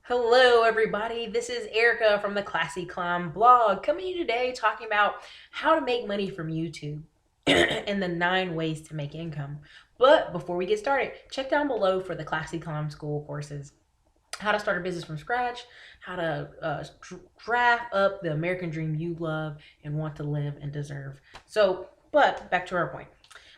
Hello, everybody. This is Erica from the Classy Climb blog, coming to you today talking about how to make money from YouTube and the 9 ways to make income. But before we get started, check down below for the Classy Climb School courses: how to start a business from scratch, how to draft up the American dream you love and want to live and deserve. But back to our point.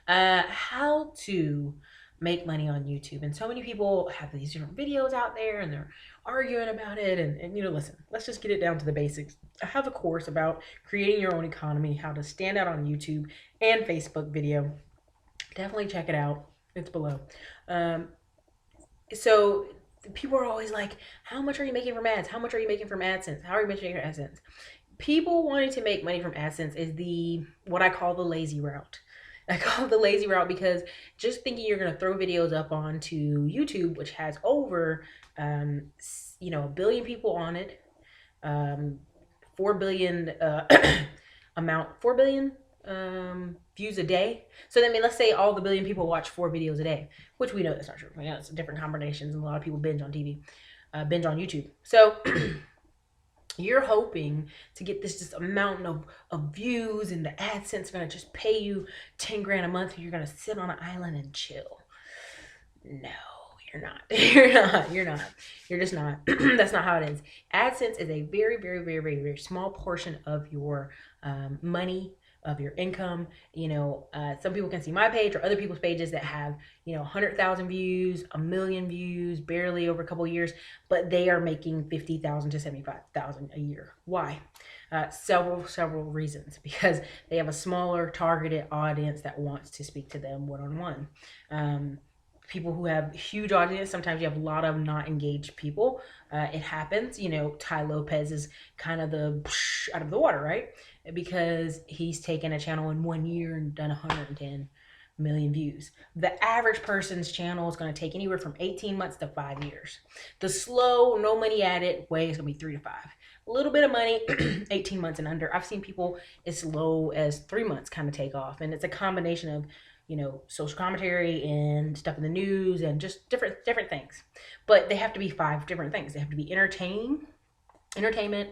How to make money on YouTube. And so many people have these different videos out there and they're arguing about it. And listen, let's just get it down to the basics. I have a course about creating your own economy, how to stand out on YouTube and Facebook video. Definitely check it out. It's below. So people are always like, how much are you making from ads? How much are you making from AdSense? How are you making from AdSense? People wanting to make money from AdSense is what I call the lazy route. I call it the lazy route because just thinking you're going to throw videos up onto YouTube, which has over, a billion people on it, 4 billion 4 billion views a day. So then, let's say all the billion people watch 4 videos a day, which we know that's not true. We know it's different combinations, and a lot of people binge on TV, binge on YouTube. So you're hoping to get this just amount of views, and the AdSense is going to just pay you 10 grand a month and you're going to sit on an island and chill. No, you're not. You're just not. That's not how it is. AdSense is a very, very, very, very, very small portion of your money, of your income. Some people can see my page or other people's pages that have 100,000 views, a million views, barely over a couple of years, but they are making 50,000 to 75,000 a year. Why? Several reasons. Because they have a smaller targeted audience that wants to speak to them one-on-one. People who have huge audience, sometimes you have a lot of not engaged people. It happens. Tai Lopez is kind of the out of the water, right? Because he's taken a channel in 1 year and done 110 million views. The average person's channel is going to take anywhere from 18 months to 5 years. The slow, no money added way is going to be 3 to 5. A little bit of money, 18 months and under. I've seen people as low as 3 months kind of take off. And it's a combination of social commentary and stuff in the news and just different things. But they have to be 5 different things. They have to be entertainment,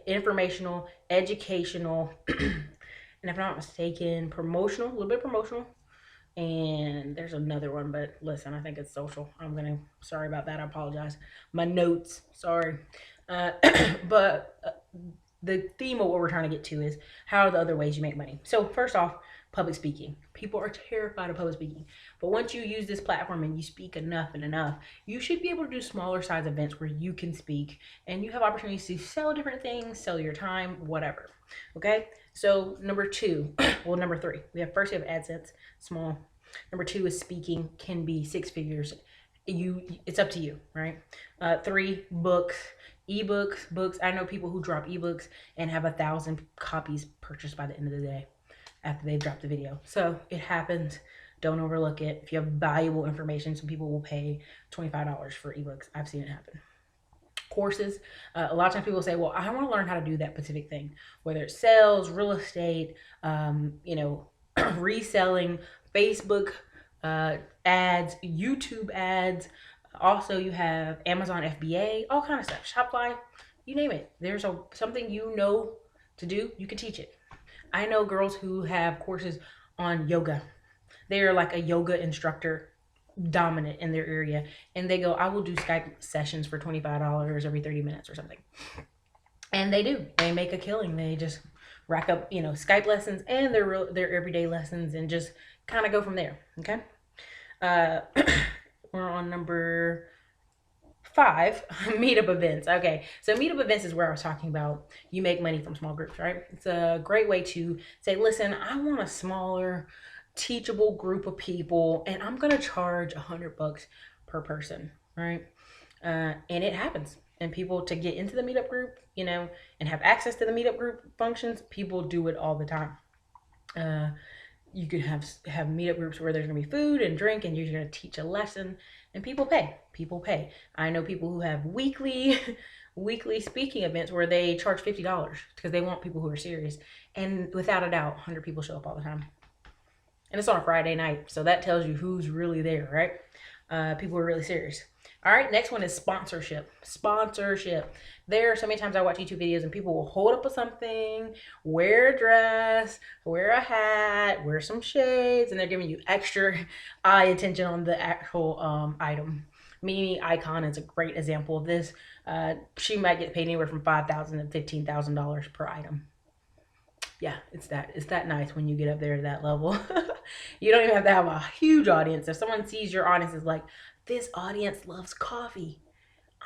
informational, educational, and if I'm not mistaken, promotional, a little bit promotional. And there's another one, but listen, I think it's social. Sorry about that. I apologize. My notes, sorry. But the theme of what we're trying to get to is how are the other ways you make money. So first off, public speaking. People are terrified of public speaking. But once you use this platform and you speak enough, you should be able to do smaller size events where you can speak and you have opportunities to sell different things, sell your time, whatever. Okay? So number 3. We have AdSense, small. Number 2 is speaking, can be 6 figures. It's up to you, right? 3, books. Ebooks, books. I know people who drop ebooks and have 1,000 copies purchased by the end of the day after they've dropped the video. So it happens. Don't overlook it. If you have valuable information, some people will pay $25 for ebooks. I've seen it happen. Courses. A lot of times people say, well, I want to learn how to do that specific thing, whether it's sales, real estate, reselling, Facebook ads, YouTube ads. Also, you have Amazon FBA, all kind of stuff. Shopify, you name it. There's something to do, you can teach it. I know girls who have courses on yoga. They're like a yoga instructor, dominant in their area, and they go, I will do Skype sessions for $25 every 30 minutes or something. And they do. They make a killing. They just rack up, Skype lessons and their everyday lessons and just kind of go from there. Okay. We're on number 5, Meetup events. Okay, so Meetup events is where I was talking about you make money from small groups, right? It's a great way to say, listen, I want a smaller, teachable group of people, and I'm gonna charge $100 per person, right? And it happens. And people, to get into the Meetup group, and have access to the Meetup group functions, people do it all the time. You could have meetup groups where there's gonna be food and drink and you're gonna teach a lesson, and people pay. I know people who have weekly speaking events where they charge $50 because they want people who are serious, and without a doubt 100 people show up all the time, and it's on a Friday night, so that tells you who's really there, right? People are really serious. All right, next one is sponsorship. Sponsorship. There are so many times I watch YouTube videos and people will hold up something, wear a dress, wear a hat, wear some shades, and they're giving you extra eye attention on the actual item. Mimi Icon is a great example of this. She might get paid anywhere from $5,000 to $15,000 per item. Yeah, it's that nice when you get up there to that level. You don't even have to have a huge audience. If someone sees your audience is like, this audience loves coffee,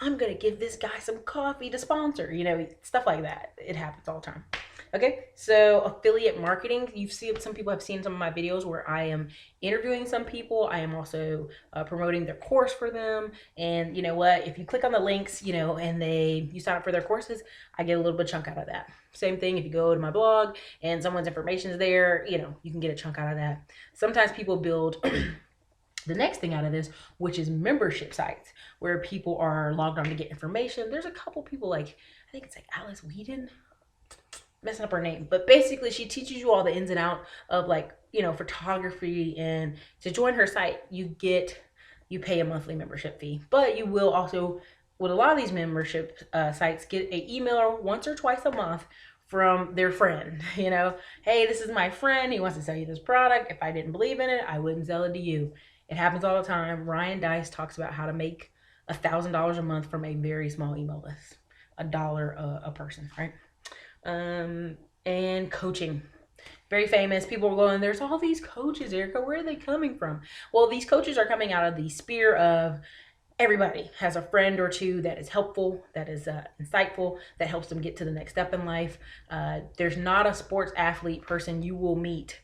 I'm gonna give this guy some coffee to sponsor. Stuff like that. It happens all the time. Okay, so affiliate marketing. You've seen some people have seen some of my videos where I am interviewing some people. I am also promoting their course for them. And you know what? If you click on the links, and you sign up for their courses, I get a little bit of chunk out of that. Same thing if you go to my blog and someone's information is there, you can get a chunk out of that. Sometimes people build the next thing out of this, which is membership sites where people are logged on to get information. There's a couple people like, I think it's like Alice Whedon, messing up her name, but basically she teaches you all the ins and out of photography. And to join her site, you pay a monthly membership fee, but you will also, with a lot of these membership sites, get an email once or twice a month from their friend. Hey, this is my friend, he wants to sell you this product. If I didn't believe in it, I wouldn't sell it to you. It happens all the time. Ryan Dice talks about how to make $1,000 a month from a very small email list, $1 a person, right? And coaching. Very famous. People are going, there's all these coaches, Erica. Where are they coming from? Well, these coaches are coming out of the sphere of everybody has a friend or two that is helpful, that is insightful, that helps them get to the next step in life. There's not a sports athlete person you will meet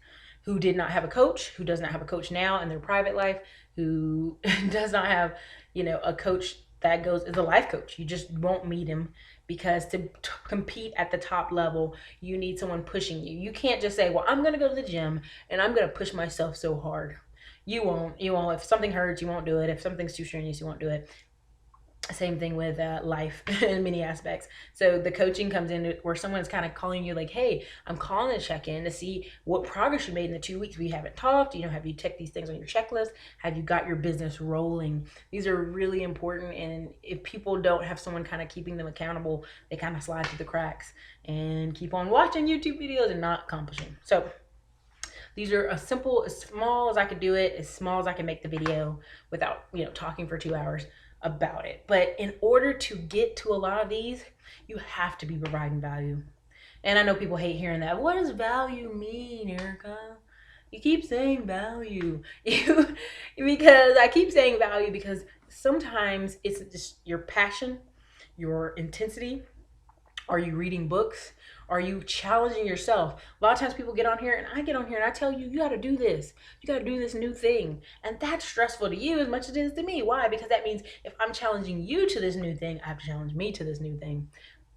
who did not have a coach, who does not have a coach now in their private life, who does not have, a coach that is a life coach. You just won't meet him, because to compete at the top level, you need someone pushing you. You can't just say, well, I'm going to go to the gym and I'm going to push myself so hard. You won't. If something hurts, you won't do it. If something's too strenuous, you won't do it. Same thing with life in many aspects. So the coaching comes in where someone's kind of calling you like, hey, I'm calling to check in to see what progress you made in the 2 weeks we haven't talked. Have you checked these things on your checklist? Have you got your business rolling? These are really important. And if people don't have someone kind of keeping them accountable, they kind of slide through the cracks and keep on watching YouTube videos and not accomplishing. So these are as small as I could do it, as small as I can make the video without, talking for 2 hours about it. But in order to get to a lot of these, you have to be providing value. And I know people hate hearing that. What does value mean, Erica? You keep saying value. Because I keep saying value because sometimes it's just your passion, your intensity. Are you reading books? Are you challenging yourself? A lot of times people get on here and I get on here and I tell you, you got to do this. You got to do this new thing. And that's stressful to you as much as it is to me. Why? Because that means if I'm challenging you to this new thing, I have to challenge me to this new thing.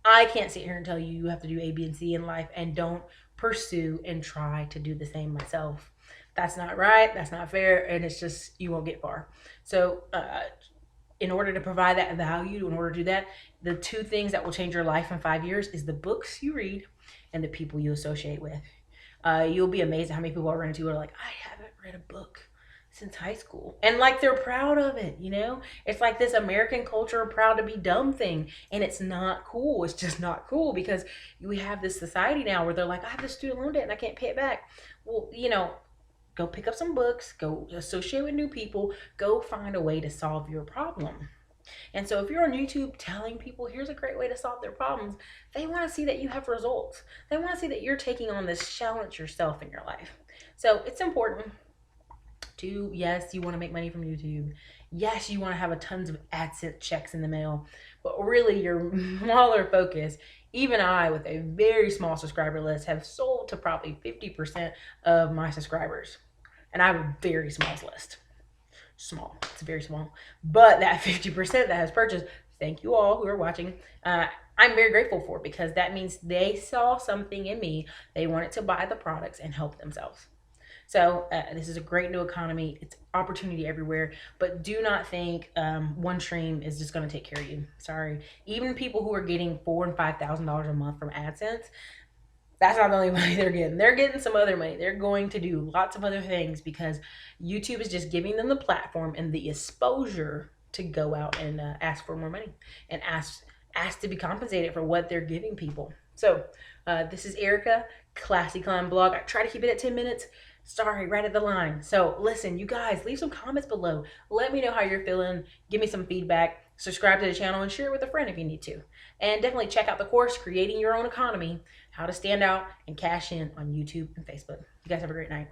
I can't sit here and tell you have to do A, B, and C in life and don't pursue and try to do the same myself. That's not right. That's not fair. And it's just, you won't get far. So, in order to provide that value, in order to do that, the two things that will change your life in 5 years is the books you read and the people you associate with. You'll be amazed at how many people I run into who are like, I haven't read a book since high school. And like they're proud of it, It's like this American culture proud to be dumb thing. And it's not cool. It's just not cool because we have this society now where they're like, I have this student loan debt and I can't pay it back. Well, go pick up some books, go associate with new people, go find a way to solve your problem. And so if you're on YouTube telling people here's a great way to solve their problems, they want to see that you have results. They want to see that you're taking on this challenge yourself in your life. So it's important to, yes, you want to make money from YouTube. Yes, you want to have a tons of AdSense checks in the mail, but really your smaller focus, even I with a very small subscriber list have sold to probably 50% of my subscribers. And I have a very small list. Small, it's very small. But that 50% that has purchased, thank you all who are watching. I'm very grateful for, because that means they saw something in me. They wanted to buy the products and help themselves. So this is a great new economy. It's opportunity everywhere, but do not think one stream is just going to take care of you. Sorry. Even people who are getting $4,000 and $5,000 a month from AdSense, that's not the only money they're getting. They're getting some other money. They're going to do lots of other things because YouTube is just giving them the platform and the exposure to go out and ask for more money and ask to be compensated for what they're giving people. So this is Erica, Classy Climb Blog. I try to keep it at 10 minutes. Sorry, right at the line. So listen, you guys, leave some comments below. Let me know how you're feeling. Give me some feedback. Subscribe to the channel and share it with a friend if you need to. And definitely check out the course, Creating Your Own Economy, How to Stand Out and Cash In on YouTube and Facebook. You guys have a great night.